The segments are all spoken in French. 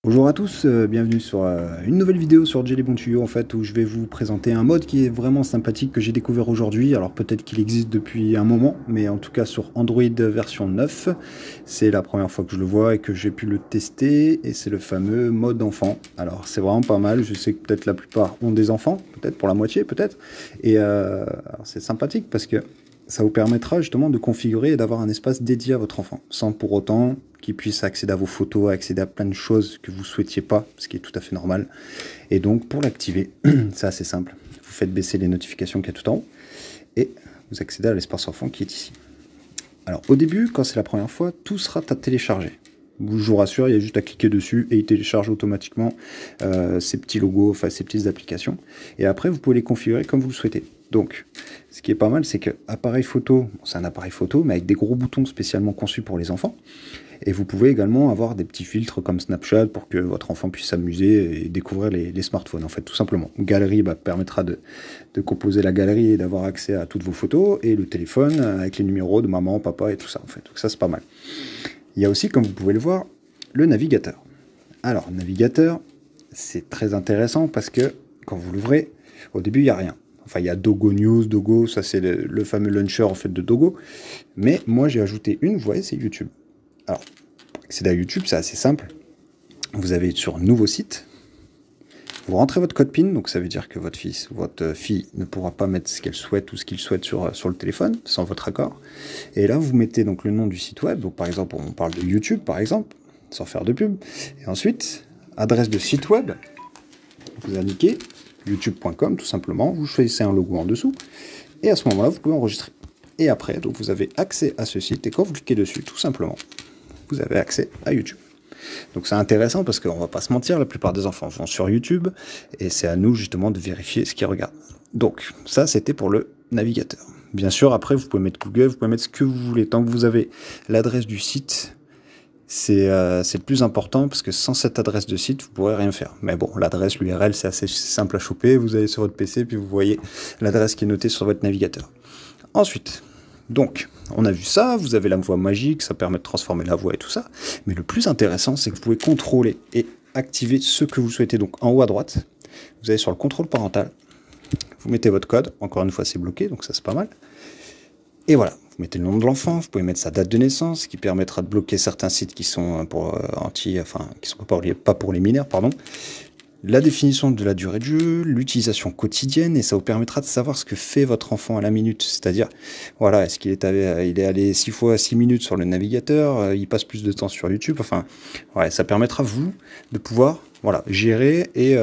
Bonjour à tous, bienvenue sur une nouvelle vidéo sur Jelly Bon Tuyau en fait où je vais vous présenter un mode qui est vraiment sympathique que j'ai découvert aujourd'hui. Alors peut-être qu'il existe depuis un moment, mais en tout cas sur Android version 9, c'est la première fois que je le vois et que j'ai pu le tester et c'est le fameux mode enfant. Alors c'est vraiment pas mal, je sais que peut-être la plupart ont des enfants, peut-être pour la moitié peut-être, et c'est sympathique parce que ça vous permettra justement de configurer et d'avoir un espace dédié à votre enfant, sans pour autant qu'il puisse accéder à vos photos, accéder à plein de choses que vous ne souhaitiez pas, ce qui est tout à fait normal. Et donc pour l'activer, c'est assez simple. Vous faites baisser les notifications qu'il y a tout en haut, et vous accédez à l'espace enfant qui est ici. Alors au début, quand c'est la première fois, tout sera à télécharger. Je vous rassure, il y a juste à cliquer dessus et il télécharge automatiquement ces petits logos, enfin ces petites applications. Et après, vous pouvez les configurer comme vous le souhaitez. Donc, ce qui est pas mal, c'est que appareil photo, c'est un appareil photo, mais avec des gros boutons spécialement conçus pour les enfants. Et vous pouvez également avoir des petits filtres comme Snapchat pour que votre enfant puisse s'amuser et découvrir les smartphones, en fait, tout simplement. Galerie permettra de composer la galerie et d'avoir accès à toutes vos photos, et le téléphone avec les numéros de maman, papa et tout ça, en fait. Donc ça, c'est pas mal. Il y a aussi, comme vous pouvez le voir, le navigateur. Alors, le navigateur, c'est très intéressant parce que quand vous l'ouvrez, au début, il n'y a rien. Enfin, il y a Dogo News, Dogo, ça c'est le fameux launcher en fait de Dogo. Mais moi, j'ai ajouté une, vous voyez, c'est YouTube. Alors, accéder à YouTube, c'est assez simple. Vous avez sur Nouveau site, vous rentrez votre code PIN, donc ça veut dire que votre fils ou votre fille ne pourra pas mettre ce qu'elle souhaite ou ce qu'il souhaite sur le téléphone, sans votre accord. Et là, vous mettez donc le nom du site web, donc par exemple, on parle de YouTube, par exemple, sans faire de pub. Et ensuite, adresse de site web, vous indiquez youtube.com, tout simplement, vous choisissez un logo en dessous, et à ce moment-là, vous pouvez enregistrer. Et après, donc vous avez accès à ce site, et quand vous cliquez dessus, tout simplement, vous avez accès à YouTube. Donc c'est intéressant parce qu'on va pas se mentir, la plupart des enfants vont sur YouTube et c'est à nous justement de vérifier ce qu'ils regardent. Donc ça c'était pour le navigateur. Bien sûr après vous pouvez mettre Google, vous pouvez mettre ce que vous voulez. Tant que vous avez l'adresse du site, c'est le plus important parce que sans cette adresse de site vous ne pourrez rien faire. Mais bon, l'adresse, l'URL c'est assez simple à choper, vous allez sur votre PC puis vous voyez l'adresse qui est notée sur votre navigateur. Ensuite, donc, on a vu ça, vous avez la voix magique, ça permet de transformer la voix et tout ça. Mais le plus intéressant, c'est que vous pouvez contrôler et activer ce que vous souhaitez. Donc, en haut à droite, vous allez sur le contrôle parental, vous mettez votre code, encore une fois c'est bloqué, donc ça c'est pas mal. Et voilà, vous mettez le nom de l'enfant, vous pouvez mettre sa date de naissance, ce qui permettra de bloquer certains sites qui sont qui sont pas pour les mineurs, pardon. La définition de la durée de jeu, l'utilisation quotidienne, et ça vous permettra de savoir ce que fait votre enfant à la minute. C'est-à-dire, voilà, est-ce qu'il est allé 6 fois 6 minutes sur le navigateur, il passe plus de temps sur YouTube, enfin, ouais, ça permettra, vous, de pouvoir gérer et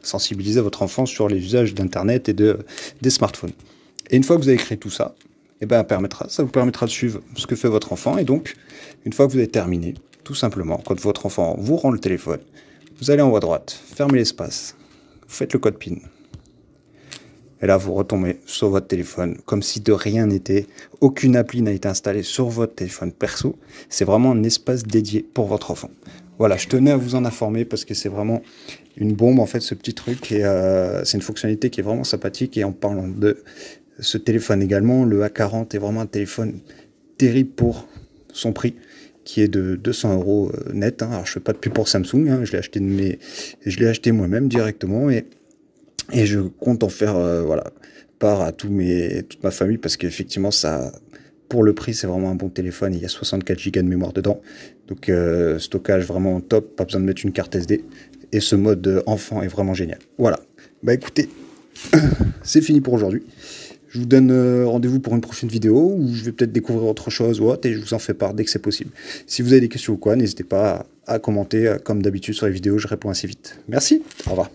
sensibiliser votre enfant sur les usages d'Internet et des smartphones. Et une fois que vous avez créé tout ça, ça vous permettra de suivre ce que fait votre enfant, et donc, une fois que vous avez terminé, tout simplement, quand votre enfant vous rend le téléphone, vous allez en haut à droite, fermez l'espace, vous faites le code PIN. Et là, vous retombez sur votre téléphone, comme si de rien n'était. Aucune appli n'a été installée sur votre téléphone perso. C'est vraiment un espace dédié pour votre enfant. Voilà, je tenais à vous en informer parce que c'est vraiment une bombe, en fait, ce petit truc. Et c'est une fonctionnalité qui est vraiment sympathique. Et en parlant de ce téléphone également, le A40 est vraiment un téléphone terrible pour son prix, qui est de 200 € net. Alors je fais pas de pub pour Samsung, hein, je l'ai acheté moi-même directement et je compte en faire part à toute ma famille parce qu'effectivement ça, pour le prix, c'est vraiment un bon téléphone. Il y a 64 Go de mémoire dedans, donc stockage vraiment top, pas besoin de mettre une carte SD et ce mode enfant est vraiment génial. Voilà. Bah écoutez, c'est fini pour aujourd'hui. Je vous donne rendez-vous pour une prochaine vidéo où je vais peut-être découvrir autre chose ou autre et je vous en fais part dès que c'est possible. Si vous avez des questions ou quoi, n'hésitez pas à commenter comme d'habitude sur les vidéos, je réponds assez vite. Merci, au revoir.